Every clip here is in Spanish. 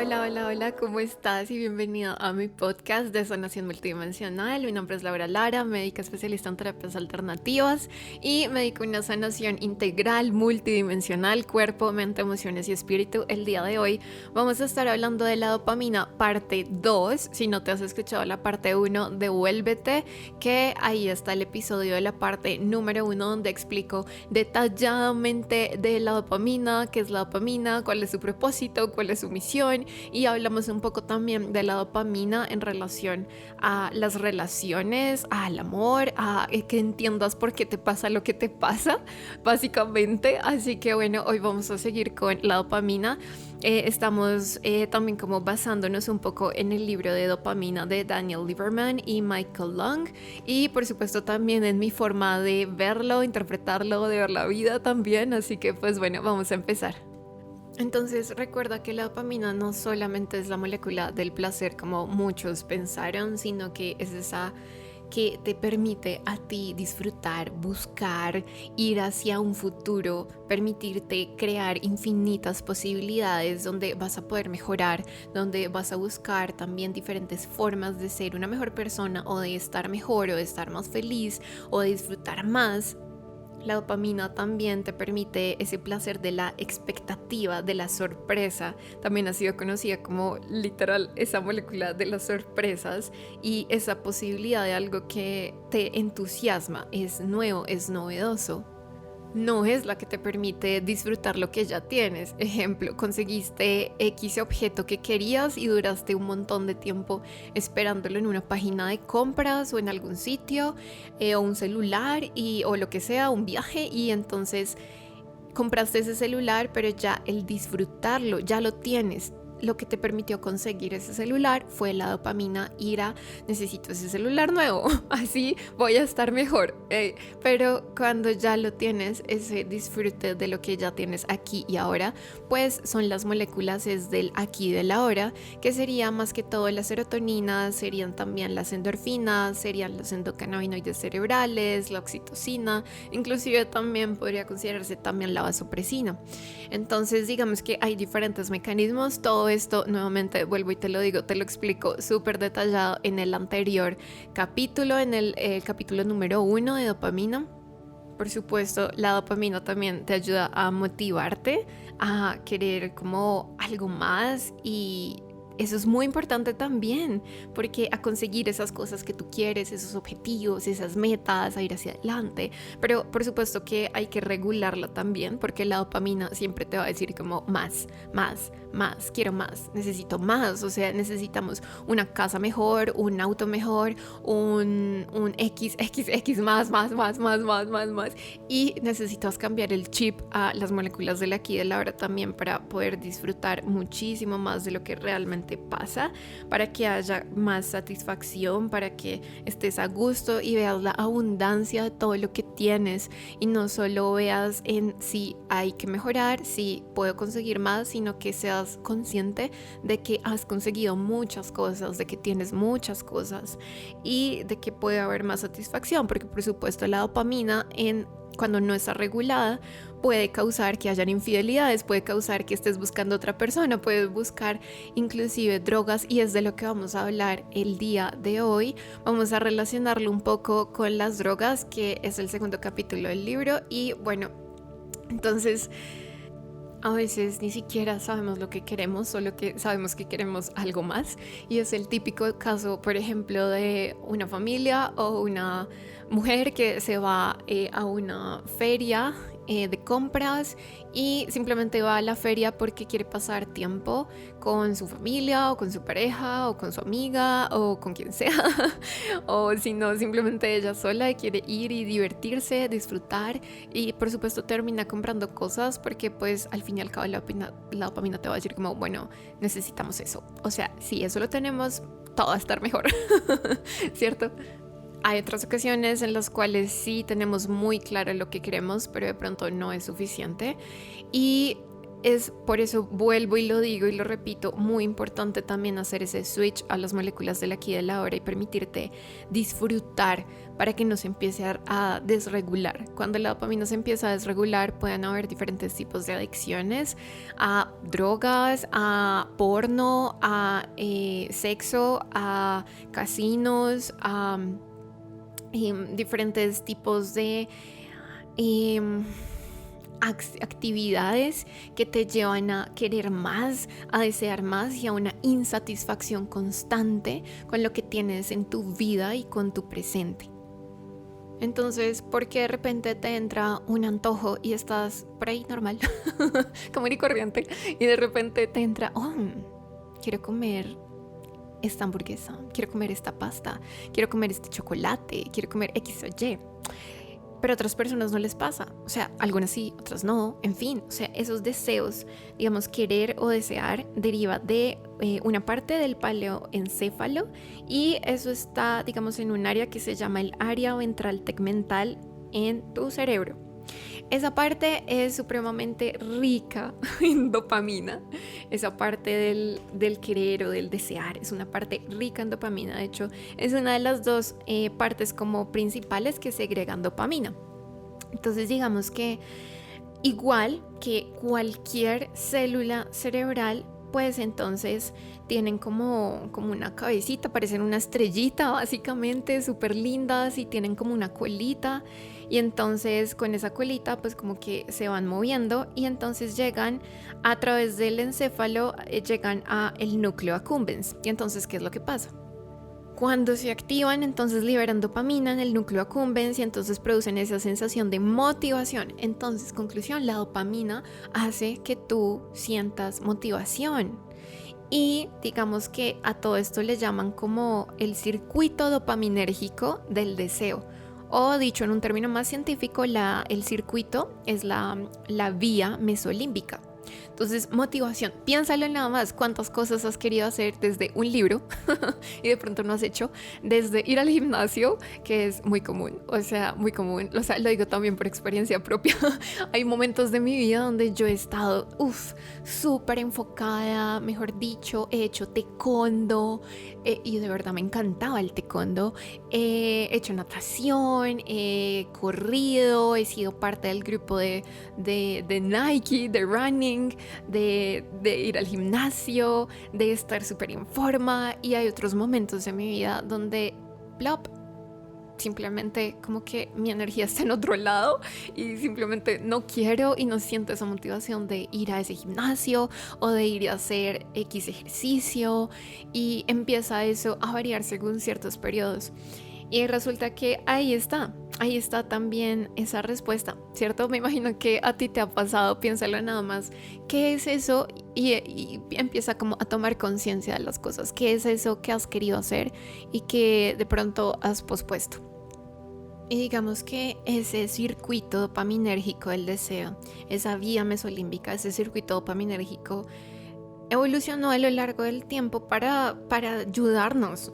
Hola, hola, hola, ¿cómo estás? Y bienvenido a mi podcast de Sanación Multidimensional. Mi nombre es Laura Lara, médica especialista en terapias alternativas y me dedico a una sanación integral, multidimensional, cuerpo, mente, emociones y espíritu. El día de hoy vamos a estar hablando de la dopamina parte 2. Si no te has escuchado la parte 1, devuélvete, que ahí está el episodio de la parte número 1 donde explico detalladamente de la dopamina, qué es la dopamina, cuál es su propósito, cuál es su misión, y hablamos un poco también de la dopamina en relación a las relaciones, al amor, a que entiendas por qué te pasa lo que te pasa, básicamente. Así que bueno, hoy vamos a seguir con la dopamina. Estamos también como basándonos un poco en el libro de dopamina de Daniel Lieberman y Michael Long, y por supuesto también en mi forma de verlo, interpretarlo, de ver la vida también. Así que pues bueno, vamos a empezar. Entonces recuerda que la dopamina no solamente es la molécula del placer como muchos pensaron, sino que es esa que te permite a ti disfrutar, buscar, ir hacia un futuro, permitirte crear infinitas posibilidades donde vas a poder mejorar, donde vas a buscar también diferentes formas de ser una mejor persona o de estar mejor o de estar más feliz o de disfrutar más. La dopamina también te permite ese placer de la expectativa, de la sorpresa. También ha sido conocida como literal esa molécula de las sorpresas y esa posibilidad de algo que te entusiasma, es nuevo, es novedoso. No es la que te permite disfrutar lo que ya tienes. Ejemplo, conseguiste X objeto que querías y duraste un montón de tiempo esperándolo en una página de compras o en algún sitio, o un celular o lo que sea, un viaje, y entonces compraste ese celular, pero ya el disfrutarlo, ya lo tienes. Lo que te permitió conseguir ese celular fue la dopamina, ir a necesito ese celular nuevo, así voy a estar mejor. Pero cuando ya lo tienes, ese disfrute de lo que ya tienes aquí y ahora, pues son las moléculas es del aquí y del ahora, que sería más que todo la serotonina, serían también las endorfinas, serían los endocannabinoides cerebrales, la oxitocina, inclusive también podría considerarse también la vasopresina. Entonces digamos que hay diferentes mecanismos. Todo esto nuevamente vuelvo y te lo digo, te lo explico súper detallado en el anterior capítulo, en el capítulo número 1 de dopamina. Por supuesto, la dopamina también te ayuda a motivarte, a querer como algo más, y eso es muy importante también, porque a conseguir esas cosas que tú quieres, esos objetivos, esas metas, a ir hacia adelante. Pero por supuesto que hay que regularla también, porque la dopamina siempre te va a decir como más, más, más, quiero más, necesito más. O sea, necesitamos una casa mejor, un auto mejor, un X más, más, más, más, más, más, más. Y necesitas cambiar el chip a las moléculas del aquí y del ahora también para poder disfrutar muchísimo más de lo que realmente pasa, para que haya más satisfacción, para que estés a gusto y veas la abundancia de todo lo que tienes, y no solo veas en si hay que mejorar, si puedo conseguir más, sino que seas consciente de que has conseguido muchas cosas, de que tienes muchas cosas y de que puede haber más satisfacción, porque por supuesto la dopamina cuando no está regulada puede causar que hayan infidelidades, puede causar que estés buscando otra persona, puedes buscar inclusive drogas, y es de lo que vamos a hablar el día de hoy. Vamos a relacionarlo un poco con las drogas, que es el segundo capítulo del libro. Y bueno, entonces a veces ni siquiera sabemos lo que queremos, solo que sabemos que queremos algo más, y es el típico caso, por ejemplo, de una familia o una mujer que se va a una feria de compras, y simplemente va a la feria porque quiere pasar tiempo con su familia o con su pareja o con su amiga o con quien sea o si no, simplemente ella sola quiere ir y divertirse, disfrutar, y por supuesto termina comprando cosas porque pues al fin y al cabo la dopamina te va a decir como, bueno, necesitamos eso, o sea, si eso lo tenemos, todo va a estar mejor. ¿Cierto? Hay otras ocasiones en las cuales sí tenemos muy claro lo que queremos, pero de pronto no es suficiente. Y es por eso vuelvo y lo digo y lo repito, muy importante también hacer ese switch a las moléculas del aquí y del ahora y permitirte disfrutar para que no se empiece a desregular. Cuando la dopamina se empieza a desregular, pueden haber diferentes tipos de adicciones a drogas, a porno, a sexo, a casinos, a diferentes tipos de actividades que te llevan a querer más, a desear más y a una insatisfacción constante con lo que tienes en tu vida y con tu presente. Entonces, ¿por qué de repente te entra un antojo y estás por ahí normal, común y corriente, y de repente te entra, quiero comer esta hamburguesa, quiero comer esta pasta, quiero comer este chocolate, quiero comer X o Y? Pero a otras personas no les pasa, o sea, algunas sí, otras no, en fin, o sea, esos deseos, digamos, querer o desear deriva de una parte del paleoencéfalo y eso está, digamos, en un área que se llama el área ventral tegmental en tu cerebro. Esa parte es supremamente rica en dopamina, esa parte del querer o del desear es una parte rica en dopamina, de hecho es una de las dos partes como principales que segregan dopamina. Entonces digamos que igual que cualquier célula cerebral, pues entonces tienen como una cabecita, parecen una estrellita básicamente, súper lindas y tienen como una colita y entonces con esa colita pues como que se van moviendo y entonces llegan a través del encéfalo, llegan a el núcleo accumbens. Y entonces, ¿qué es lo que pasa? Cuando se activan, entonces liberan dopamina en el núcleo accumbens y entonces producen esa sensación de motivación. Entonces, conclusión, la dopamina hace que tú sientas motivación. Y digamos que a todo esto le llaman como el circuito dopaminérgico del deseo. O dicho en un término más científico, el circuito es la vía mesolímbica. Entonces, motivación, piénsalo nada más, cuántas cosas has querido hacer desde un libro y de pronto no has hecho, desde ir al gimnasio, que es muy común, o sea, lo digo también por experiencia propia. Hay momentos de mi vida donde yo he estado, súper enfocada, mejor dicho, he hecho taekwondo y de verdad me encantaba el taekwondo, he hecho natación, he corrido, he sido parte del grupo de Nike, de running, de ir al gimnasio, de estar súper en forma, y hay otros momentos en mi vida donde plop, simplemente como que mi energía está en otro lado y simplemente no quiero y no siento esa motivación de ir a ese gimnasio o de ir a hacer X ejercicio, y empieza eso a variar según ciertos periodos. Y resulta que ahí está también esa respuesta, ¿cierto? Me imagino que a ti te ha pasado, piénsalo nada más, ¿qué es eso? Y empieza como a tomar conciencia de las cosas, ¿qué es eso que has querido hacer y que de pronto has pospuesto? Y digamos que ese circuito dopaminérgico del deseo, esa vía mesolímbica, ese circuito dopaminérgico evolucionó a lo largo del tiempo para ayudarnos.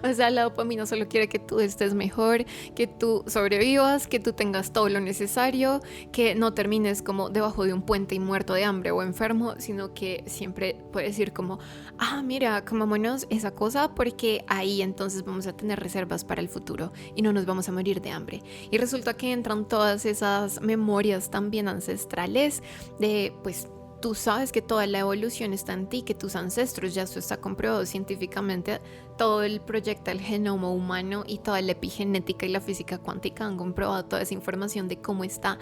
O sea, la dopamina solo quiere que tú estés mejor, que tú sobrevivas, que tú tengas todo lo necesario, que no termines como debajo de un puente y muerto de hambre o enfermo, sino que siempre puedes ir como, mira, comámonos esa cosa porque ahí entonces vamos a tener reservas para el futuro y no nos vamos a morir de hambre. Y resulta que entran todas esas memorias también ancestrales de, pues, tú sabes que toda la evolución está en ti, que tus ancestros, ya eso está comprobado científicamente, todo el proyecto del genoma humano y toda la epigenética y la física cuántica han comprobado toda esa información de cómo está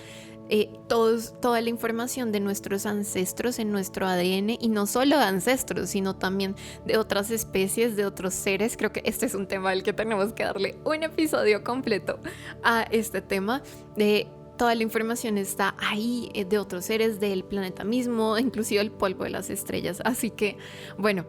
toda la información de nuestros ancestros en nuestro ADN, y no solo de ancestros, sino también de otras especies, de otros seres. Creo que este es un tema al que tenemos que darle un episodio completo a este tema de toda la información está ahí de otros seres del planeta mismo, inclusive el polvo de las estrellas. Así que, bueno,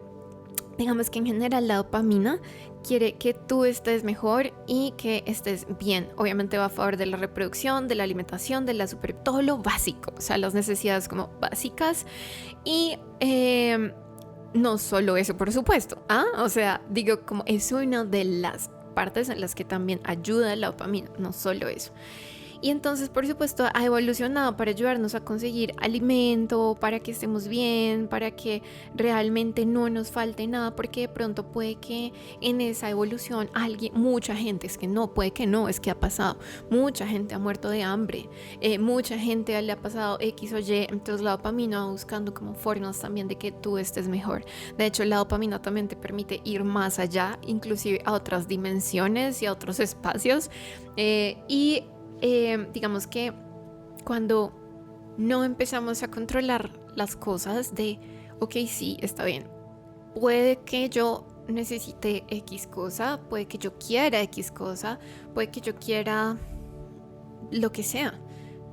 digamos que en general la dopamina quiere que tú estés mejor y que estés bien. Obviamente va a favor de la reproducción, de la alimentación, de todo lo básico, o sea, las necesidades como básicas. Y no solo eso, por supuesto. O sea, digo, como es una de las partes en las que también ayuda la dopamina, no solo eso. Y entonces, por supuesto, ha evolucionado para ayudarnos a conseguir alimento, para que estemos bien, para que realmente no nos falte nada, porque de pronto puede que en esa evolución mucha gente, es que no, puede que no, es que ha pasado, mucha gente ha muerto de hambre, mucha gente le ha pasado X o Y, entonces la dopamina va buscando como formas también de que tú estés mejor. De hecho, la dopamina también te permite ir más allá, inclusive a otras dimensiones y a otros espacios, digamos que cuando no empezamos a controlar las cosas de, ok, sí, está bien, puede que yo necesite X cosa, puede que yo quiera X cosa, puede que yo quiera lo que sea.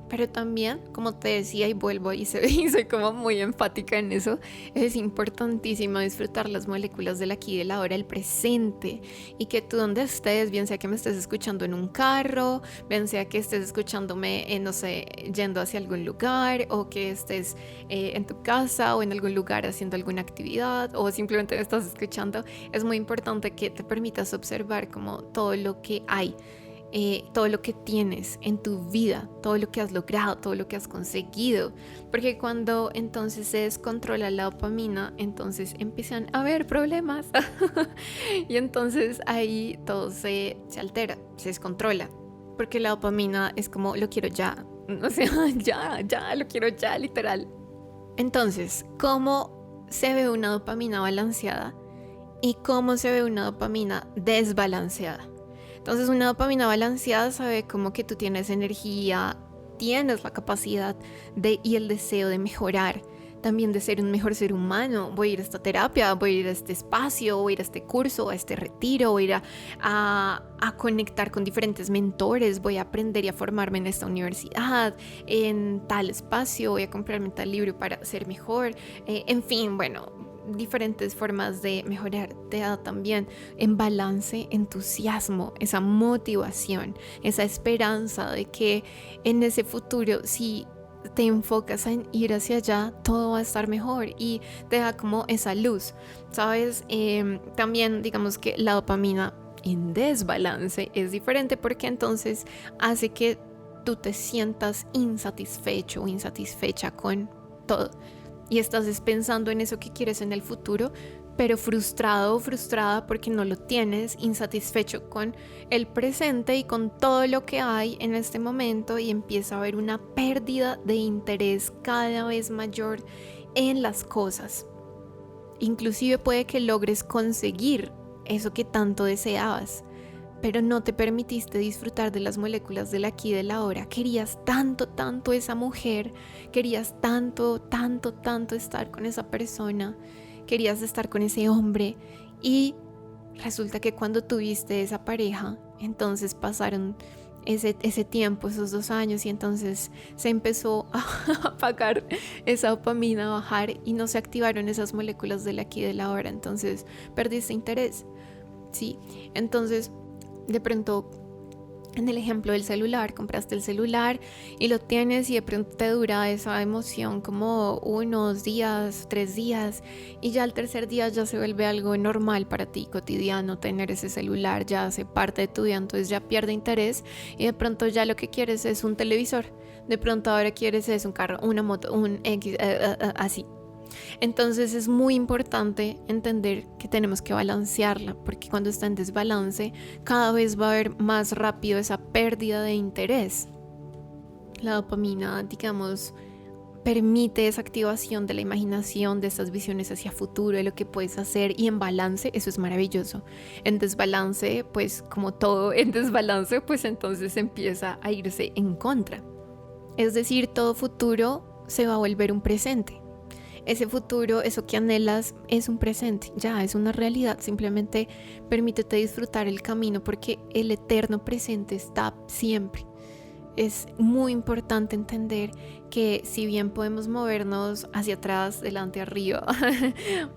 Pero también, como te decía y vuelvo y soy como muy enfática en eso, es importantísimo disfrutar las moléculas del aquí y del ahora, el presente. Y que tú donde estés, bien sea que me estés escuchando en un carro, bien sea que estés escuchándome, no sé, yendo hacia algún lugar, o que estés en tu casa o en algún lugar haciendo alguna actividad, o simplemente me estás escuchando, es muy importante que te permitas observar como todo lo que hay. Todo lo que tienes en tu vida, todo lo que has logrado, todo lo que has conseguido, porque cuando entonces se descontrola la dopamina, entonces empiezan a haber problemas y entonces ahí todo se altera, se descontrola, porque la dopamina es como lo quiero ya, o sea, ya, lo quiero ya, literal. Entonces, ¿cómo se ve una dopamina balanceada y cómo se ve una dopamina desbalanceada? Entonces una dopamina balanceada sabe como que tú tienes energía, tienes la capacidad y el deseo de mejorar, también de ser un mejor ser humano. Voy a ir a esta terapia, voy a ir a este espacio, voy a ir a este curso, a este retiro, voy a ir a conectar con diferentes mentores, voy a aprender y a formarme en esta universidad, en tal espacio, voy a comprarme tal libro para ser mejor, en fin, bueno, diferentes formas de mejorar. Te da también en balance, entusiasmo, esa motivación, esa esperanza de que en ese futuro, si te enfocas en ir hacia allá, todo va a estar mejor, y te da como esa luz, ¿sabes? También digamos que la dopamina en desbalance es diferente, porque entonces hace que tú te sientas insatisfecho o insatisfecha con todo, y estás pensando en eso que quieres en el futuro, pero frustrado o frustrada porque no lo tienes, insatisfecho con el presente y con todo lo que hay en este momento, y empieza a haber una pérdida de interés cada vez mayor en las cosas. Inclusive puede que logres conseguir eso que tanto deseabas, pero no te permitiste disfrutar de las moléculas del aquí y del ahora. Querías tanto esa mujer, querías tanto estar con esa persona, querías estar con ese hombre, y resulta que cuando tuviste esa pareja, entonces pasaron ese tiempo, esos 2 años, y entonces se empezó a apagar esa dopamina, a bajar, y no se activaron esas moléculas del aquí y del ahora, entonces perdiste interés, ¿sí? Entonces, de pronto, en el ejemplo del celular, compraste el celular y lo tienes, y de pronto te dura esa emoción como 1 días, 3 días, y ya al tercer día ya se vuelve algo normal para ti, cotidiano, tener ese celular, ya hace parte de tu vida, entonces ya pierde interés, y de pronto ya lo que quieres es un televisor, de pronto ahora quieres es un carro, una moto, un X, así. Entonces es muy importante entender que tenemos que balancearla, porque cuando está en desbalance, cada vez va a haber más rápido esa pérdida de interés. La dopamina, digamos, permite esa activación de la imaginación, de esas visiones hacia futuro, de lo que puedes hacer, y en balance eso es maravilloso. En desbalance, pues como todo en desbalance, pues entonces empieza a irse en contra. Es decir, todo futuro se va a volver un presente. Ese futuro, eso que anhelas, es un presente, ya es una realidad. Simplemente permítete disfrutar el camino, porque el eterno presente está siempre. Es muy importante entender que si bien podemos movernos hacia atrás, delante, arriba,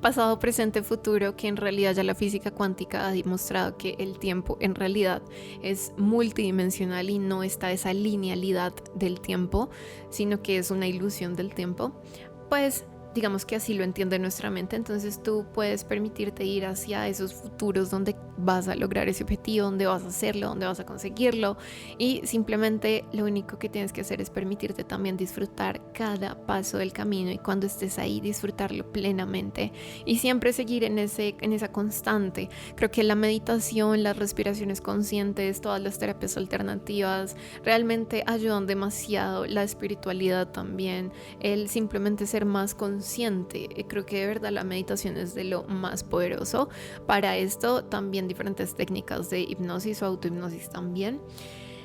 pasado, presente, futuro, que en realidad ya la física cuántica ha demostrado que el tiempo en realidad es multidimensional y no está esa linealidad del tiempo, sino que es una ilusión del tiempo, pues digamos que así lo entiende nuestra mente. Entonces tú puedes permitirte ir hacia esos futuros donde vas a lograr ese objetivo, donde vas a hacerlo, donde vas a conseguirlo, y simplemente lo único que tienes que hacer es permitirte también disfrutar cada paso del camino, y cuando estés ahí disfrutarlo plenamente y siempre seguir en esa constante. Creo que la meditación, las respiraciones conscientes, todas las terapias alternativas realmente ayudan demasiado, la espiritualidad también, el simplemente ser más consciente. Creo que de verdad la meditación es de lo más poderoso. Para esto también diferentes técnicas de hipnosis o autohipnosis también.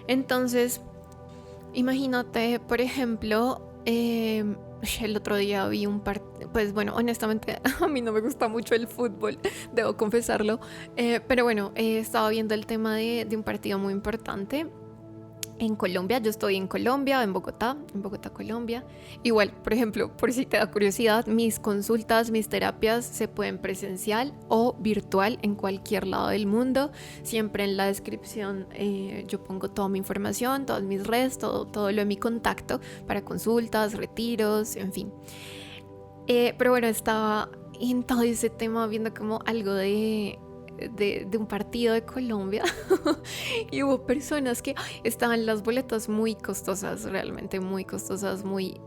Entonces, imagínate, por ejemplo, el otro día vi un partido, pues bueno, honestamente a mí no me gusta mucho el fútbol, debo confesarlo, pero bueno, estaba viendo el tema de un partido muy importante en Colombia. Yo estoy en Colombia, en Bogotá, Colombia. Igual, por ejemplo, por si te da curiosidad, mis consultas, mis terapias se pueden presencial o virtual en cualquier lado del mundo. Siempre en la descripción yo pongo toda mi información, todas mis redes, todo lo de mi contacto para consultas, retiros, en fin. Pero bueno, estaba en todo ese tema viendo como algo de un partido de Colombia y hubo personas que estaban las boletas muy costosas, realmente muy costosas, muy.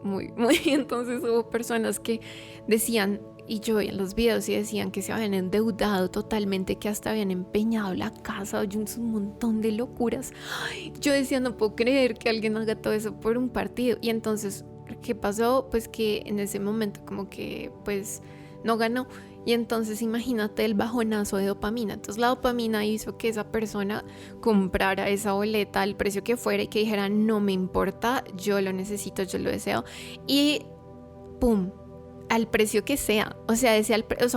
Entonces hubo personas que decían, y yo veía en los videos y decían que se habían endeudado totalmente, que hasta habían empeñado la casa, un montón de locuras. Yo decía, no puedo creer que alguien haga todo eso por un partido. Y entonces, ¿qué pasó? Pues que en ese momento como que pues no ganó. Y entonces imagínate el bajonazo de dopamina. Entonces la dopamina hizo que esa persona comprara esa boleta al precio que fuera y que dijera, no me importa, yo lo necesito, yo lo deseo. Y ¡pum! Al precio que sea. O sea,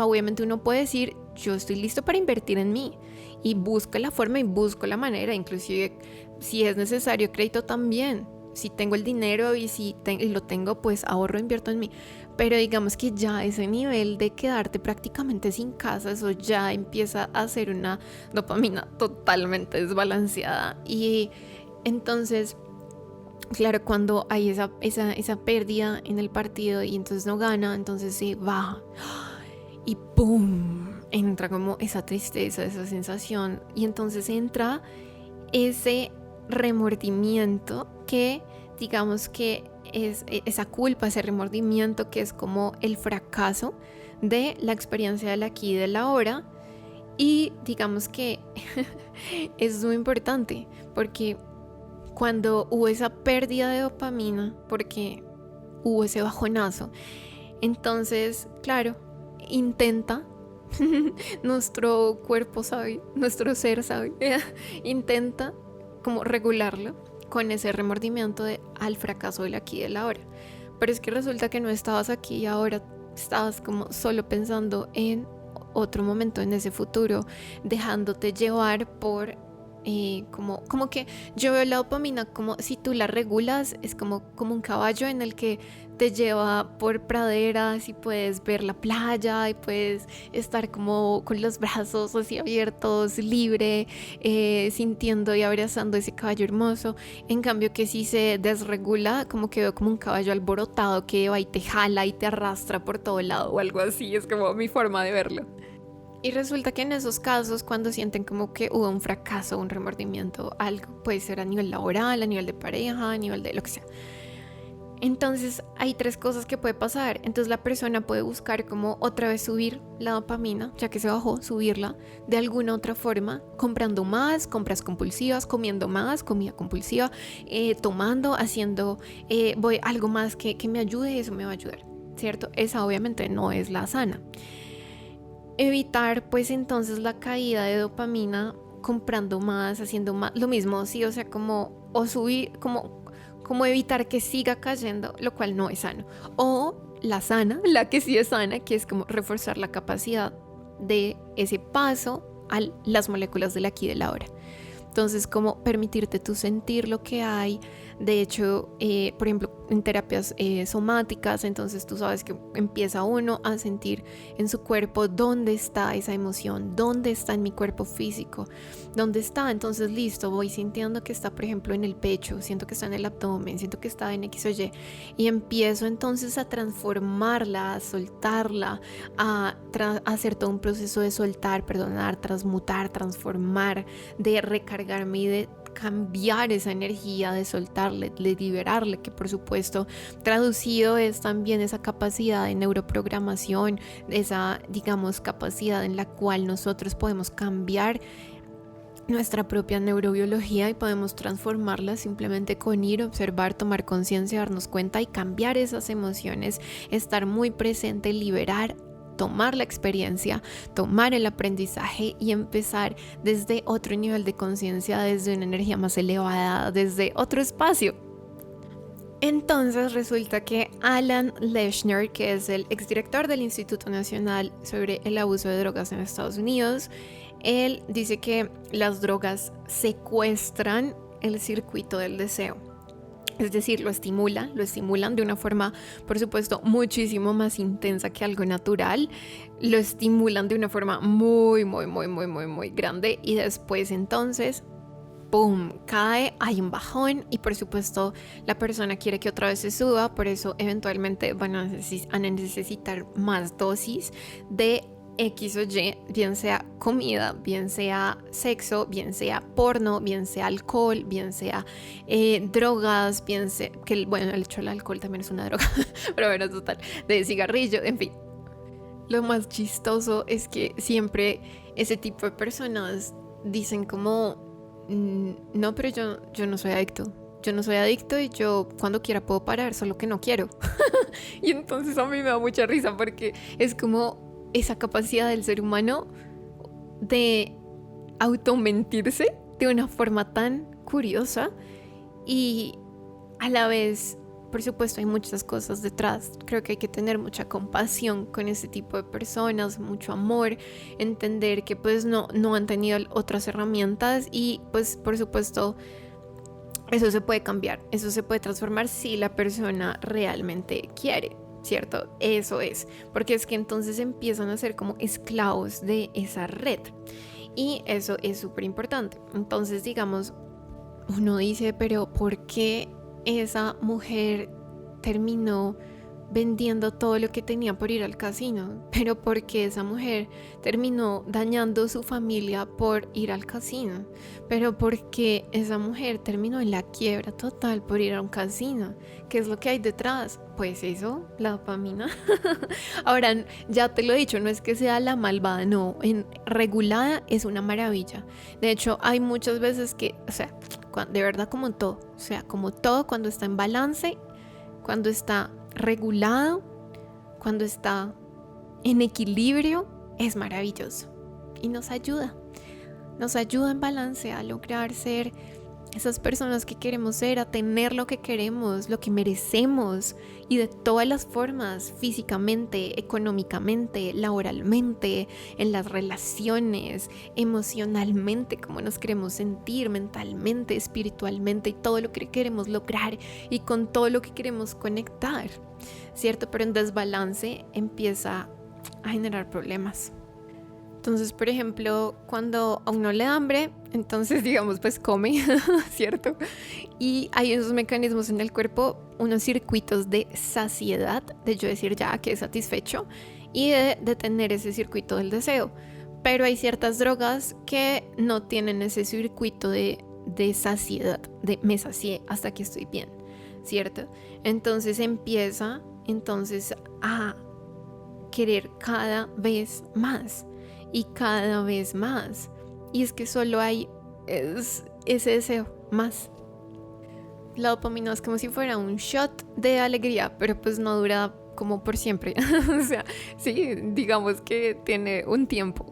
obviamente uno puede decir, yo estoy listo para invertir en mí. Y busco la forma y busco la manera. Inclusive si es necesario crédito también. Si tengo el dinero y y lo tengo, pues ahorro, invierto en mí. Pero digamos que ya ese nivel de quedarte prácticamente sin casa, eso ya empieza a ser una dopamina totalmente desbalanceada. Y entonces, claro, cuando hay esa pérdida en el partido y entonces no gana, entonces se baja y ¡pum! Entra como esa tristeza, esa sensación, y entonces entra ese remordimiento que digamos que es esa culpa, ese remordimiento que es como el fracaso de la experiencia del aquí y del ahora. Y digamos que es muy importante porque cuando hubo esa pérdida de dopamina, porque hubo ese bajonazo, entonces claro, intenta nuestro cuerpo sabe, nuestro ser sabe, intenta como regularlo con ese remordimiento al fracaso del aquí y del ahora. Pero es que resulta que no estabas aquí y ahora, estabas como solo pensando en otro momento, en ese futuro, dejándote llevar por como que yo veo la dopamina como si tú la regulas, es como un caballo en el que te lleva por praderas y puedes ver la playa y puedes estar como con los brazos así abiertos, libre, sintiendo y abrazando ese caballo hermoso. En cambio que si se desregula, como que veo como un caballo alborotado que va y te jala y te arrastra por todo lado o algo así, es como mi forma de verlo. Y resulta que en esos casos, cuando sienten como que hubo un fracaso, un remordimiento, algo puede ser a nivel laboral, a nivel de pareja, a nivel de lo que sea. Entonces hay tres cosas que puede pasar. Entonces la persona puede buscar como otra vez subir la dopamina, ya que se bajó, subirla de alguna otra forma, comprando más, compras compulsivas, comiendo más, comida compulsiva, tomando, haciendo algo más que me ayude, eso me va a ayudar, ¿cierto? Esa obviamente no es la sana. Evitar pues entonces la caída de dopamina comprando más, haciendo más, lo mismo, sí, o sea, como o subir, como evitar que siga cayendo, lo cual no es sano. O la sana, la que sí es sana, que es como reforzar la capacidad de ese paso a las moléculas del aquí y del ahora. Entonces, como permitirte tú sentir lo que hay. De hecho, por ejemplo, en terapias somáticas. Entonces tú sabes que empieza uno a sentir en su cuerpo dónde está esa emoción, dónde está en mi cuerpo físico, dónde está. Entonces listo, voy sintiendo que está, por ejemplo, en el pecho, siento que está en el abdomen, siento que está en X o Y, y empiezo entonces a transformarla, a soltarla, a hacer todo un proceso de soltar, perdonar, transmutar, transformar, de recargarme y de cambiar esa energía, de soltarle, de liberarle, que por supuesto traducido es también esa capacidad de neuroprogramación, esa, digamos, capacidad en la cual nosotros podemos cambiar nuestra propia neurobiología y podemos transformarla simplemente con ir, observar, tomar conciencia, darnos cuenta y cambiar esas emociones, estar muy presente, liberar, tomar la experiencia, tomar el aprendizaje y empezar desde otro nivel de conciencia, desde una energía más elevada, desde otro espacio. Entonces resulta que Alan Leshner, que es el exdirector del Instituto Nacional sobre el Abuso de Drogas en Estados Unidos, él dice que las drogas secuestran el circuito del deseo. Es decir, lo estimulan de una forma, por supuesto, muchísimo más intensa que algo natural. Lo estimulan de una forma muy grande y después entonces, ¡pum!, cae, hay un bajón y por supuesto la persona quiere que otra vez se suba, por eso eventualmente van a necesitar más dosis de X o Y, bien sea comida, bien sea sexo, bien sea porno, bien sea alcohol, bien sea drogas, bien sea, que bueno, el hecho del alcohol también es una droga, pero bueno, total, de cigarrillo, en fin. Lo más chistoso es que siempre ese tipo de personas dicen como, no, pero yo no soy adicto. Yo no soy adicto y yo cuando quiera puedo parar, solo que no quiero. Y entonces a mí me da mucha risa porque es como esa capacidad del ser humano de automentirse de una forma tan curiosa y a la vez, por supuesto, hay muchas cosas detrás. Creo que hay que tener mucha compasión con ese tipo de personas, mucho amor, entender que pues no han tenido otras herramientas y pues por supuesto eso se puede cambiar, eso se puede transformar si la persona realmente quiere. ¿Cierto? Eso es, porque es que entonces empiezan a ser como esclavos de esa red y eso es súper importante. Entonces, digamos, uno dice, pero ¿por qué esa mujer terminó vendiendo todo lo que tenía por ir al casino? Pero ¿por qué esa mujer terminó dañando su familia por ir al casino? Pero ¿por qué esa mujer terminó en la quiebra total por ir a un casino? ¿Qué es lo que hay detrás? Pues eso, la dopamina. Ahora, ya te lo he dicho, no es que sea la malvada, no, en regulada es una maravilla. De hecho, hay muchas veces que, o sea, de verdad como todo, o sea, como todo cuando está en balance, cuando está regulado, cuando está en equilibrio, es maravilloso y nos ayuda en balance a lograr ser esas personas que queremos ser, a tener lo que queremos, lo que merecemos y de todas las formas, físicamente, económicamente, laboralmente, en las relaciones, emocionalmente, cómo nos queremos sentir, mentalmente, espiritualmente y todo lo que queremos lograr y con todo lo que queremos conectar, ¿cierto? Pero en desbalance empieza a generar problemas. Entonces, por ejemplo, cuando a uno le da hambre, entonces digamos pues come, ¿cierto? Y hay esos mecanismos en el cuerpo, unos circuitos de saciedad, de yo decir ya que es satisfecho y de detener ese circuito del deseo. Pero hay ciertas drogas que no tienen ese circuito de saciedad, de me sacié hasta que estoy bien, ¿cierto? Entonces empieza a querer cada vez más. Y cada vez más. Y es que solo hay ese deseo más. La dopamina es como si fuera un shot de alegría, pero pues no dura como por siempre. O sea, sí, digamos que tiene un tiempo.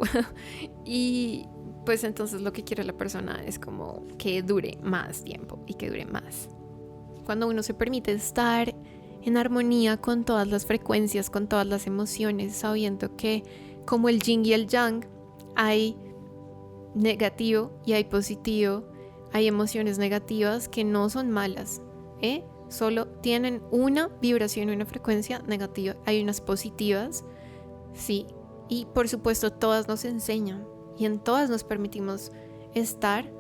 Y pues entonces lo que quiere la persona es como que dure más tiempo y que dure más. Cuando uno se permite estar en armonía con todas las frecuencias, con todas las emociones, sabiendo que como el yin y el yang, hay negativo y hay positivo, hay emociones negativas que no son malas, solo tienen una vibración y una frecuencia negativa. Hay unas positivas, sí, y por supuesto todas nos enseñan y en todas nos permitimos estar.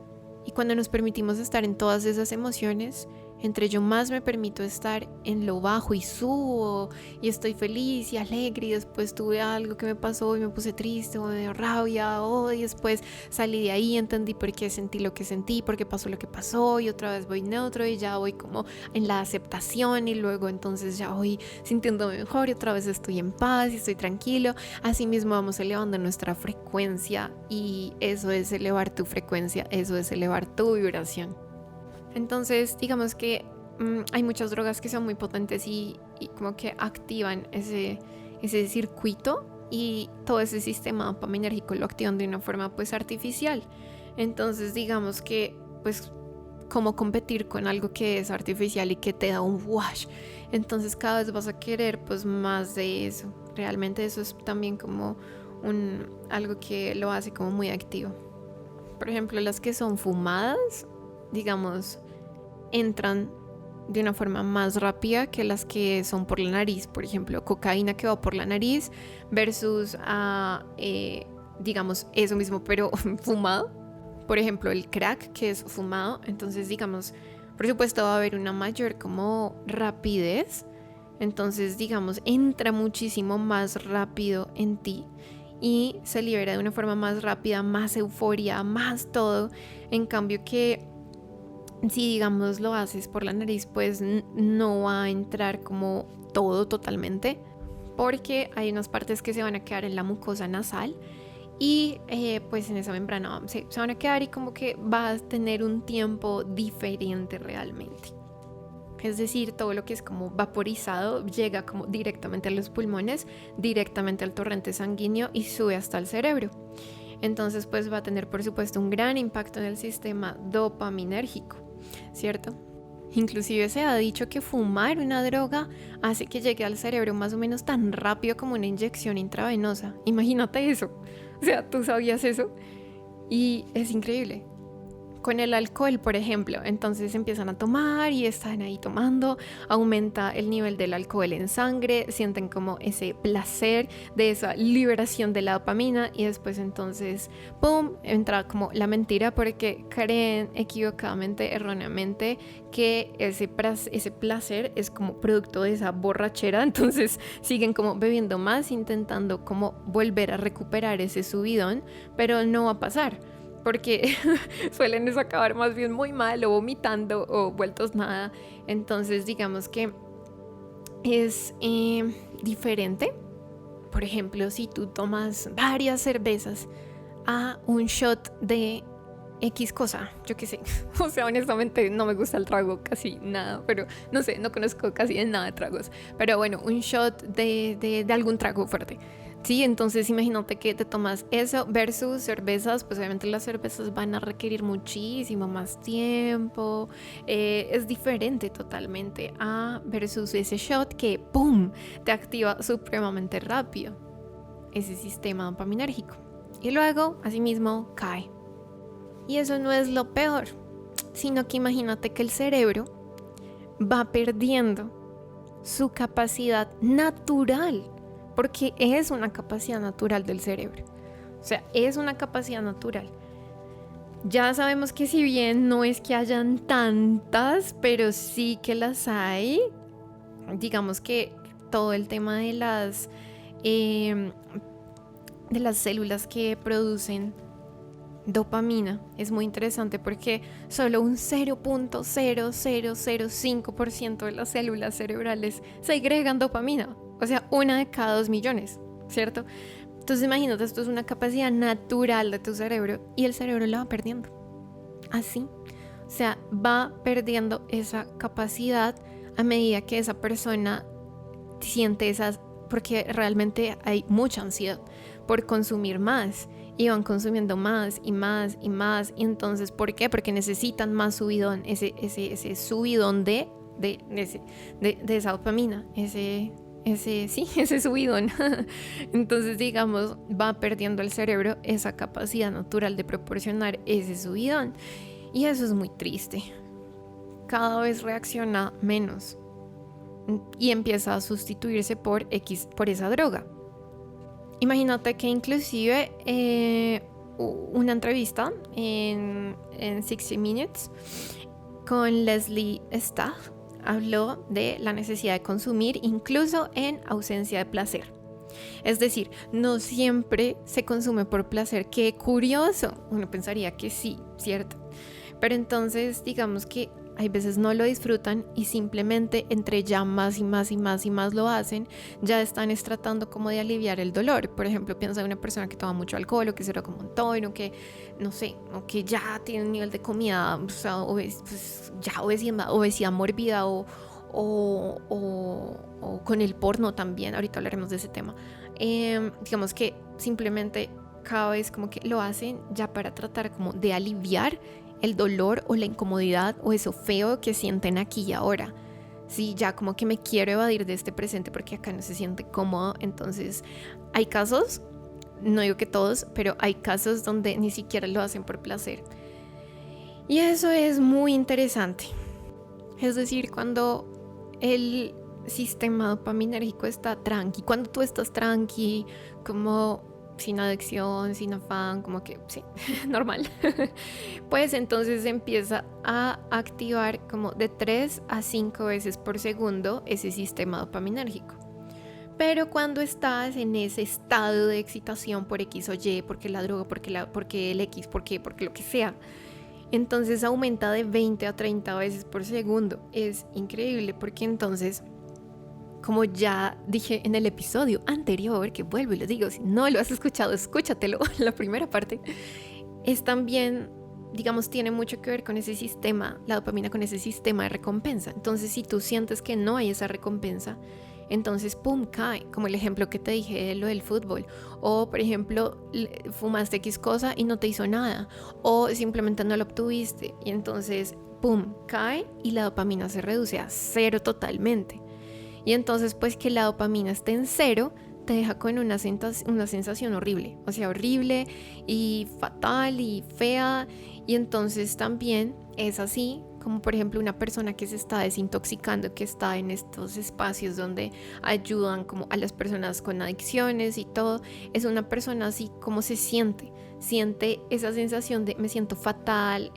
Y cuando nos permitimos estar en todas esas emociones, entre yo más me permito estar en lo bajo y subo y estoy feliz y alegre, y después tuve algo que me pasó y me puse triste o me dio rabia, y después salí de ahí, entendí por qué sentí lo que sentí, por qué pasó lo que pasó, y otra vez voy neutro y ya voy como en la aceptación, y luego entonces ya voy sintiéndome mejor y otra vez estoy en paz y estoy tranquilo. Así mismo vamos elevando nuestra frecuencia, y eso es elevar tu frecuencia, eso es elevar tu vibración. Entonces, digamos que hay muchas drogas que son muy potentes y como que activan ese circuito, y todo ese sistema dopaminérgico lo activan de una forma pues artificial. Entonces, digamos que pues como competir con algo que es artificial y que te da un wash. Entonces cada vez vas a querer pues más de eso. Realmente eso es también como algo que lo hace como muy activo. Por ejemplo, las que son fumadas, digamos, entran de una forma más rápida que las que son por la nariz. Por ejemplo, cocaína que va por la nariz versus digamos eso mismo pero fumado. Por ejemplo, el crack que es fumado. Entonces, digamos, por supuesto va a haber una mayor como rapidez. Entonces, digamos, entra muchísimo más rápido en ti y se libera de una forma más rápida, más euforia, más todo. En cambio que si digamos lo haces por la nariz, pues no va a entrar como todo totalmente, porque hay unas partes que se van a quedar en la mucosa nasal y pues en esa membrana se van a quedar, y como que va a tener un tiempo diferente realmente. Es decir, todo lo que es como vaporizado llega como directamente a los pulmones, directamente al torrente sanguíneo y sube hasta el cerebro. Entonces pues va a tener por supuesto un gran impacto en el sistema dopaminérgico, ¿cierto? Inclusive se ha dicho que fumar una droga hace que llegue al cerebro más o menos tan rápido como una inyección intravenosa. Imagínate eso. O sea, ¿tú sabías eso? Y es increíble. Con el alcohol, por ejemplo, entonces empiezan a tomar y están ahí tomando, aumenta el nivel del alcohol en sangre, sienten como ese placer de esa liberación de la dopamina, y después entonces, ¡pum!, entra como la mentira, porque creen equivocadamente, erróneamente, que ese placer es como producto de esa borrachera. Entonces siguen como bebiendo más, intentando como volver a recuperar ese subidón, pero no va a pasar, porque suelen acabar más bien muy mal o vomitando o vueltos nada. Entonces digamos que es diferente. Por ejemplo, si tú tomas varias cervezas a un shot de X cosa, yo qué sé, o sea, honestamente no me gusta el trago casi nada, pero no sé, no conozco casi de nada de tragos, pero bueno, un shot de algún trago fuerte. Sí, entonces imagínate que te tomas eso versus cervezas, pues obviamente las cervezas van a requerir muchísimo más tiempo, es diferente totalmente a versus ese shot que ¡pum!, te activa supremamente rápido ese sistema dopaminérgico y luego asimismo cae. Y eso no es lo peor, sino que imagínate que el cerebro va perdiendo su capacidad natural, porque es una capacidad natural del cerebro. O sea, es una capacidad natural. Ya sabemos que si bien no es que hayan tantas, pero sí que las hay. Digamos que todo el tema de las células que producen dopamina es muy interesante, porque solo un 0.0005% de las células cerebrales segregan dopamina. O sea, 1 de cada 2 millones, ¿cierto? Entonces imagínate, esto es una capacidad natural de tu cerebro y el cerebro la va perdiendo. Así. O sea, va perdiendo esa capacidad a medida que esa persona siente esas, porque realmente hay mucha ansiedad por consumir más, y van consumiendo más y más y más. Y entonces, ¿por qué? Porque necesitan más subidón, ese subidón de esa dopamina, ese subidón. Entonces, digamos, va perdiendo el cerebro esa capacidad natural de proporcionar ese subidón, y eso es muy triste. cada vez reacciona menos y empieza a sustituirse por esa droga. Imagínate que inclusive una entrevista en 60 Minutes con Leslie Staff habló de la necesidad de consumir incluso en ausencia de placer. Es decir, no siempre se consume por placer. Qué curioso, uno pensaría que sí, ¿cierto? Pero entonces digamos que hay veces no lo disfrutan y simplemente entre ya más y más y más y más lo hacen, ya están tratando como de aliviar el dolor. Por ejemplo, piensa en una persona que toma mucho alcohol o que se droga un montón o que, no sé, o que ya tiene un nivel de comida, o sea, obesidad mórbida o con el porno también. Ahorita hablaremos de ese tema. Digamos que simplemente cada vez como que lo hacen ya para tratar como de aliviar el dolor o la incomodidad o eso feo que sienten aquí y ahora. Sí, ya como que me quiero evadir de este presente porque acá no se siente cómodo. Entonces hay casos, no digo que todos, pero hay casos donde ni siquiera lo hacen por placer. Y eso es muy interesante. Es decir, cuando el sistema dopaminérgico está tranqui, cuando tú estás tranqui, como sin adicción, sin afán, como que sí, normal, pues entonces empieza a activar como de 3 a 5 veces por segundo ese sistema dopaminérgico. Pero cuando estás en ese estado de excitación por X o Y, porque la droga, porque el X, porque lo que sea, entonces aumenta de 20 a 30 veces por segundo. Es increíble porque entonces, como ya dije en el episodio anterior, que vuelvo y lo digo, si no lo has escuchado, escúchatelo, la primera parte, es también, digamos, tiene mucho que ver con ese sistema, la dopamina con ese sistema de recompensa. Entonces, si tú sientes que no hay esa recompensa, entonces, pum, cae, como el ejemplo que te dije de lo del fútbol. O, por ejemplo, fumaste X cosa y no te hizo nada. O simplemente no lo obtuviste. Y entonces, pum, cae y la dopamina se reduce a 0 totalmente. Y entonces, pues que la dopamina esté en 0 te deja con una sensación horrible. O sea, horrible y fatal y fea. Y entonces también es así como por ejemplo una persona que se está desintoxicando, que está en estos espacios donde ayudan como a las personas con adicciones y todo, es una persona así como se siente esa sensación de me siento fatal,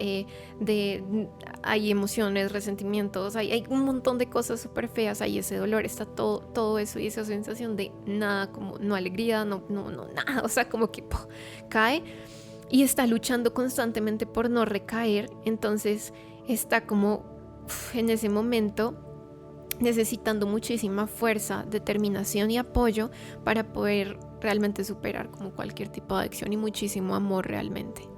hay emociones, resentimientos, hay un montón de cosas súper feas, hay ese dolor, está todo eso y esa sensación de nada, como no alegría, no nada, o sea, como que cae y está luchando constantemente por no recaer. Entonces está como en ese momento necesitando muchísima fuerza, determinación y apoyo para poder realmente superar como cualquier tipo de adicción y muchísimo amor realmente.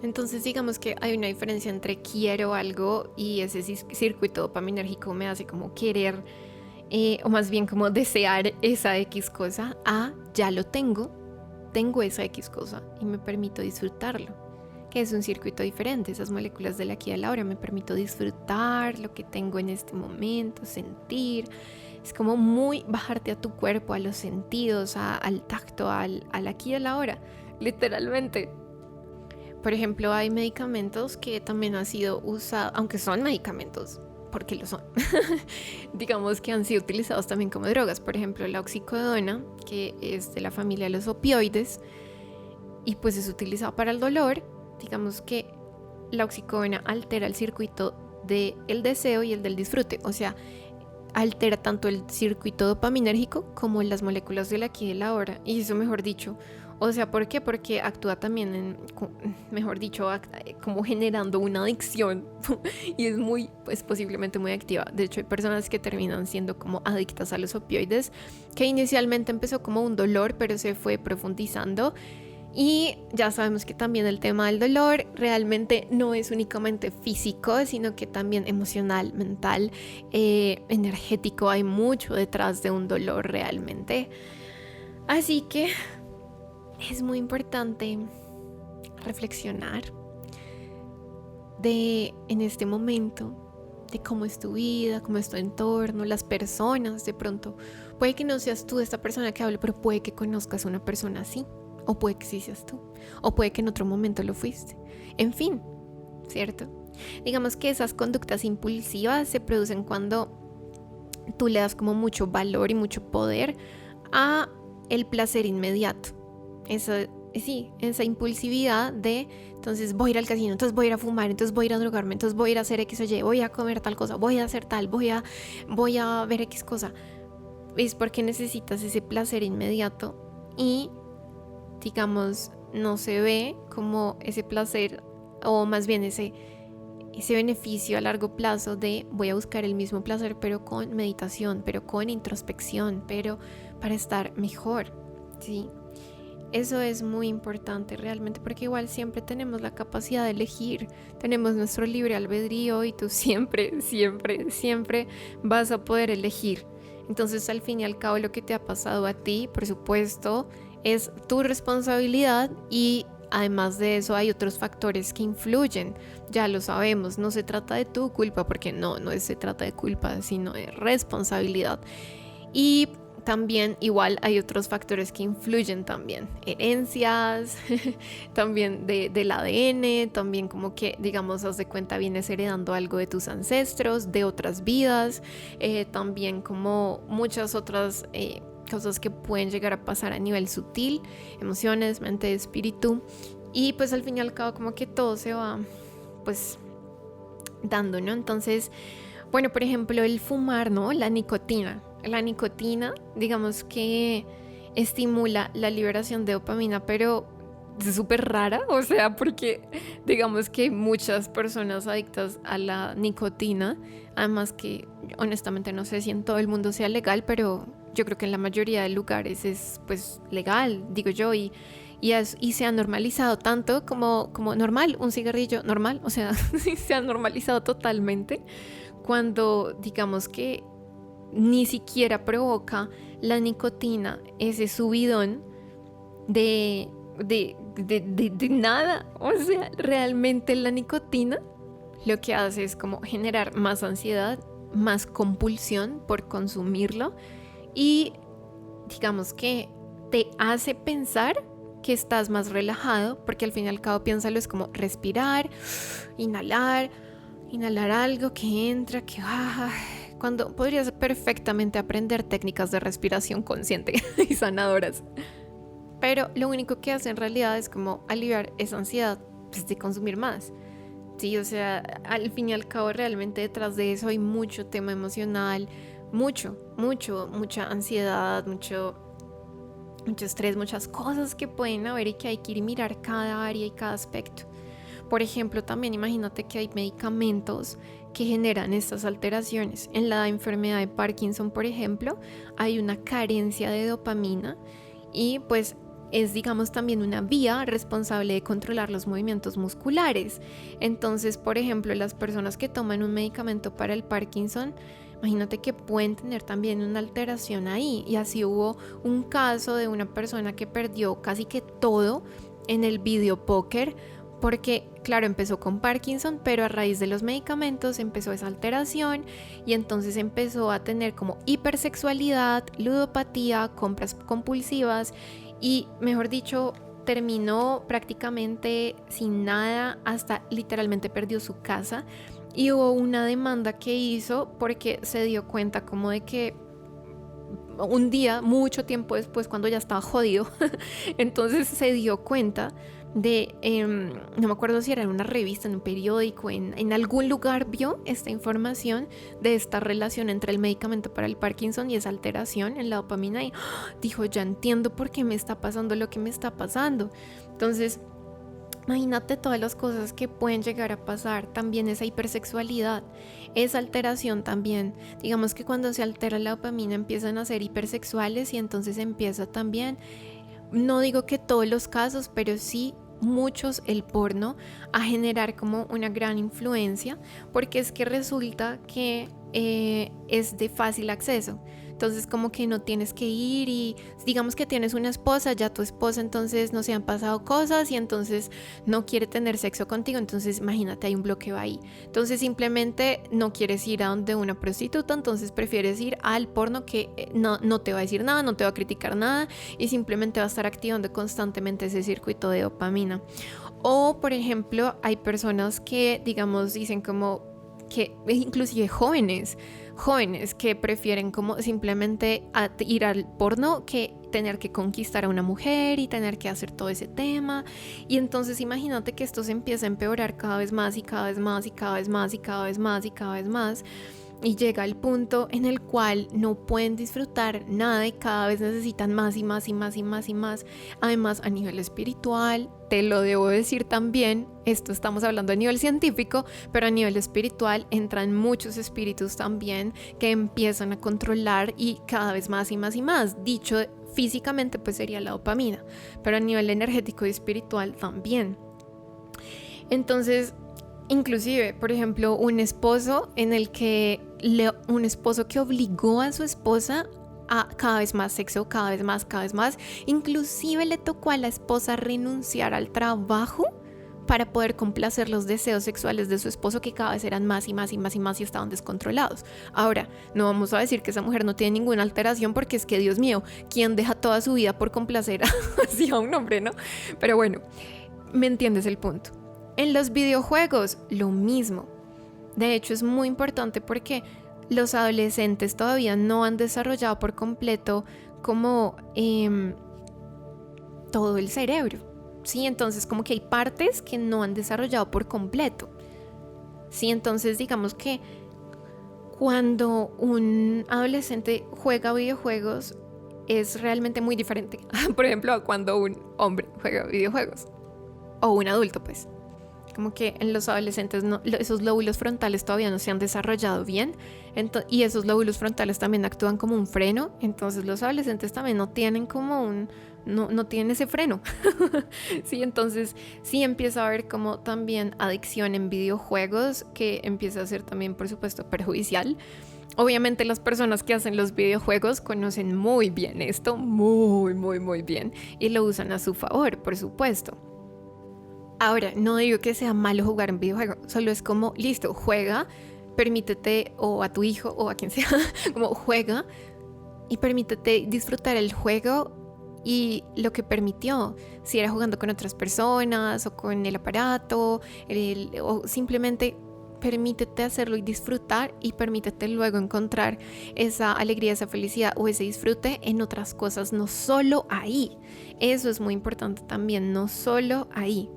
Entonces digamos que hay una diferencia entre quiero algo y ese circuito dopaminérgico me hace como querer o más bien como desear esa X cosa, a ya lo tengo esa X cosa y me permito disfrutarlo, que es un circuito diferente. Esas moléculas del aquí y del ahora, me permito disfrutar lo que tengo en este momento, sentir. Es como muy bajarte a tu cuerpo, a los sentidos, al tacto, al aquí y al ahora, literalmente. Por ejemplo, hay medicamentos que también han sido usados, aunque son medicamentos, porque lo son, digamos que han sido utilizados también como drogas. Por ejemplo, la oxicodona, que es de la familia de los opioides, y pues es utilizado para el dolor. Digamos que la oxicodona altera el circuito del deseo y el del disfrute, o sea, altera tanto el circuito dopaminérgico como las moléculas del aquí y del ahora. Y eso, mejor dicho, o sea, ¿por qué? Porque actúa también como generando una adicción y es muy, pues posiblemente muy activa. De hecho, hay personas que terminan siendo como adictas a los opioides, que inicialmente empezó como un dolor, pero se fue profundizando. Y ya sabemos que también el tema del dolor realmente no es únicamente físico, sino que también emocional, mental, energético. Hay mucho detrás de un dolor realmente. Así que es muy importante reflexionar en este momento, de cómo es tu vida, cómo es tu entorno, las personas. De pronto, puede que no seas tú esta persona que hable, pero puede que conozcas a una persona así. O puede que sí seas tú, o puede que en otro momento lo fuiste. En fin, ¿cierto? Digamos que esas conductas impulsivas se producen cuando tú le das como mucho valor y mucho poder a el placer inmediato. Esa impulsividad de, entonces voy a ir al casino, entonces voy a ir a fumar, entonces voy a ir a drogarme, entonces voy a ir a hacer X o Y, voy a comer tal cosa, voy a hacer tal, voy a ver X cosa. Es porque necesitas ese placer inmediato y, digamos, no se ve como ese placer, o más bien ese beneficio a largo plazo de voy a buscar el mismo placer, pero con meditación, pero con introspección, pero para estar mejor, ¿sí? Eso es muy importante realmente, porque igual siempre tenemos la capacidad de elegir, tenemos nuestro libre albedrío y tú siempre vas a poder elegir. Entonces, al fin y al cabo, lo que te ha pasado a ti, por supuesto, es tu responsabilidad, y además de eso hay otros factores que influyen. Ya lo sabemos, no se trata de tu culpa, porque no se trata de culpa, sino de responsabilidad. Y también igual hay otros factores que influyen también, herencias, también del ADN, también como que, digamos, haz de cuenta, vienes heredando algo de tus ancestros, de otras vidas, también como muchas otras cosas que pueden llegar a pasar a nivel sutil, emociones, mente, espíritu, y pues al fin y al cabo como que todo se va pues dando, ¿no? Entonces, bueno, por ejemplo, el fumar, ¿no? La nicotina, digamos que estimula la liberación de dopamina, pero es súper rara, o sea, porque digamos que hay muchas personas adictas a la nicotina, además que honestamente no sé si en todo el mundo sea legal, pero yo creo que en la mayoría de lugares es pues legal, digo yo, y se ha normalizado tanto como normal, un cigarrillo normal, o sea, se ha normalizado totalmente, cuando digamos que ni siquiera provoca la nicotina ese subidón de nada. O sea, realmente la nicotina lo que hace es como generar más ansiedad, más compulsión por consumirlo, y digamos que te hace pensar que estás más relajado, porque al fin y al cabo piénsalo, es como respirar, inhalar algo que entra, que baja, cuando podrías perfectamente aprender técnicas de respiración consciente y sanadoras. Pero lo único que hace en realidad es como aliviar esa ansiedad, pues, de consumir más. Sí, o sea, al fin y al cabo realmente detrás de eso hay mucho tema emocional, mucha ansiedad, mucho estrés, muchas cosas que pueden haber y que hay que ir a mirar cada área y cada aspecto. Por ejemplo, también imagínate que hay medicamentos que generan estas alteraciones. En la enfermedad de Parkinson, por ejemplo, hay una carencia de dopamina, y pues es, digamos, también una vía responsable de controlar los movimientos musculares. Entonces, por ejemplo, las personas que toman un medicamento para el Parkinson, imagínate que pueden tener también una alteración ahí. Y así hubo un caso de una persona que perdió casi que todo en el videopóker, porque claro, empezó con Parkinson, pero a raíz de los medicamentos empezó esa alteración, y entonces empezó a tener como hipersexualidad, ludopatía, compras compulsivas, y mejor dicho, terminó prácticamente sin nada, hasta literalmente perdió su casa, y hubo una demanda que hizo porque se dio cuenta como de que un día, mucho tiempo después, cuando ya estaba jodido, entonces se dio cuenta de, no me acuerdo si era en una revista, en un periódico, en algún lugar vio esta información de esta relación entre el medicamento para el Parkinson y esa alteración en la dopamina, y dijo, ya entiendo por qué me está pasando lo que me está pasando. Entonces, imagínate todas las cosas que pueden llegar a pasar. También esa hipersexualidad, esa alteración también. Digamos que cuando se altera la dopamina empiezan a ser hipersexuales, y entonces empieza también, no digo que todos los casos, pero sí muchos, el porno a generar como una gran influencia, porque es que resulta que es de fácil acceso. Entonces como que no tienes que ir, y digamos que tienes una esposa, ya tu esposa entonces no se han pasado cosas y entonces no quiere tener sexo contigo, entonces imagínate, hay un bloqueo ahí. Entonces simplemente no quieres ir a donde una prostituta, entonces prefieres ir al porno, que no te va a decir nada, no te va a criticar nada, y simplemente va a estar activando constantemente ese circuito de dopamina. O, por ejemplo, hay personas que, digamos, dicen como que, inclusive jóvenes que prefieren como simplemente ir al porno que tener que conquistar a una mujer y tener que hacer todo ese tema. Y entonces imagínate que esto se empieza a empeorar cada vez más y cada vez más y cada vez más y cada vez más y cada vez más. Y llega el punto en el cual no pueden disfrutar nada y cada vez necesitan más y más y más y más y más. Además, a nivel espiritual, te lo debo decir también, esto estamos hablando a nivel científico, pero a nivel espiritual entran muchos espíritus también que empiezan a controlar y cada vez más y más y más. Dicho físicamente, pues sería la dopamina, pero a nivel energético y espiritual también. Entonces, inclusive, por ejemplo, un esposo que obligó a su esposa a cada vez más sexo, cada vez más, inclusive le tocó a la esposa renunciar al trabajo para poder complacer los deseos sexuales de su esposo, que cada vez eran más y más y más y más y estaban descontrolados. Ahora, no vamos a decir que esa mujer no tiene ninguna alteración, porque es que, Dios mío, ¿quién deja toda su vida por complacer así a un hombre, no? Pero bueno, ¿me entiendes el punto? En los videojuegos, lo mismo. De hecho, es muy importante porque los adolescentes todavía no han desarrollado por completo como todo el cerebro, ¿sí? Entonces, como que hay partes que no han desarrollado por completo, ¿sí? Entonces, digamos que cuando un adolescente juega videojuegos es realmente muy diferente, por ejemplo, a cuando un hombre juega videojuegos, o un adulto, pues. Como que en los adolescentes esos lóbulos frontales todavía no se han desarrollado bien, y esos lóbulos frontales también actúan como un freno. Entonces los adolescentes también no tienen como no tienen ese freno. Sí, entonces sí empieza a haber como también adicción en videojuegos, que empieza a ser también, por supuesto, perjudicial. Obviamente las personas que hacen los videojuegos conocen muy bien esto, muy, muy, muy bien, y lo usan a su favor, por supuesto. Ahora, no digo que sea malo jugar un videojuego, solo es como, listo, juega, permítete, o a tu hijo o a quien sea, como juega y permítete disfrutar el juego y lo que permitió, si era jugando con otras personas o con el aparato, o simplemente permítete hacerlo y disfrutar, y permítete luego encontrar esa alegría, esa felicidad o ese disfrute en otras cosas, no solo ahí. Eso es muy importante también, no solo ahí.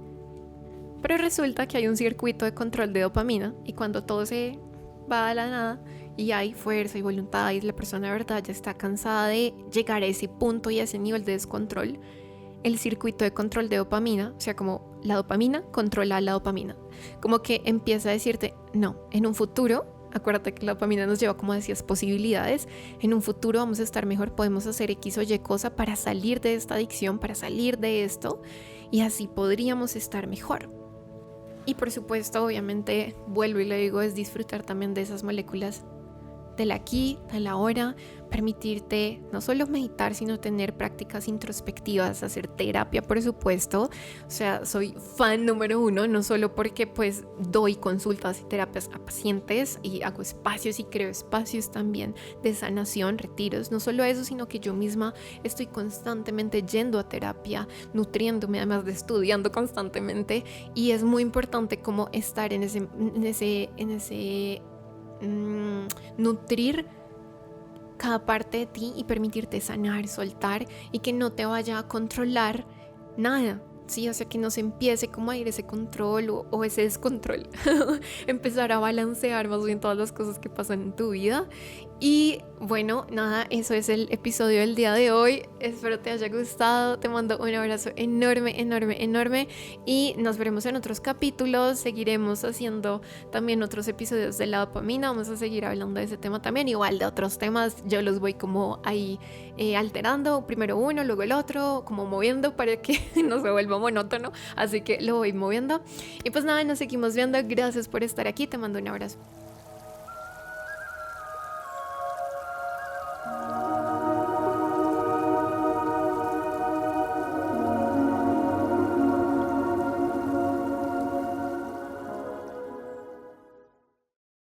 Pero resulta que hay un circuito de control de dopamina, y cuando todo se va a la nada y hay fuerza y voluntad y la persona de verdad ya está cansada de llegar a ese punto y a ese nivel de descontrol, el circuito de control de dopamina, o sea, como la dopamina controla la dopamina, como que empieza a decirte, no, en un futuro, acuérdate que la dopamina nos lleva, como decías, posibilidades, en un futuro vamos a estar mejor, podemos hacer X o Y cosa para salir de esta adicción, para salir de esto, y así podríamos estar mejor. Y por supuesto, obviamente, vuelvo y le digo, es disfrutar también de esas moléculas del aquí, del ahora, permitirte no solo meditar, sino tener prácticas introspectivas, hacer terapia, por supuesto. O sea, soy fan número 1, no solo porque pues doy consultas y terapias a pacientes y hago espacios y creo espacios también de sanación, retiros, no solo eso, sino que yo misma estoy constantemente yendo a terapia, nutriéndome, además de estudiando constantemente, y es muy importante como estar en ese nutrir cada parte de ti y permitirte sanar, soltar, y que no te vaya a controlar nada, ¿sí? O sea, que no se empiece como a ir ese control o ese descontrol. Empezar a balancear más bien todas las cosas que pasan en tu vida. Y bueno, nada, eso es el episodio del día de hoy. Espero te haya gustado. Te mando un abrazo enorme, enorme, enorme. Y nos veremos en otros capítulos. Seguiremos haciendo también otros episodios de la dopamina. Vamos a seguir hablando de ese tema también. Igual de otros temas, yo los voy como ahí alterando. Primero uno, luego el otro, como moviendo para que no se vuelva monótono. Así que lo voy moviendo. Y pues nada, nos seguimos viendo. Gracias por estar aquí. Te mando un abrazo.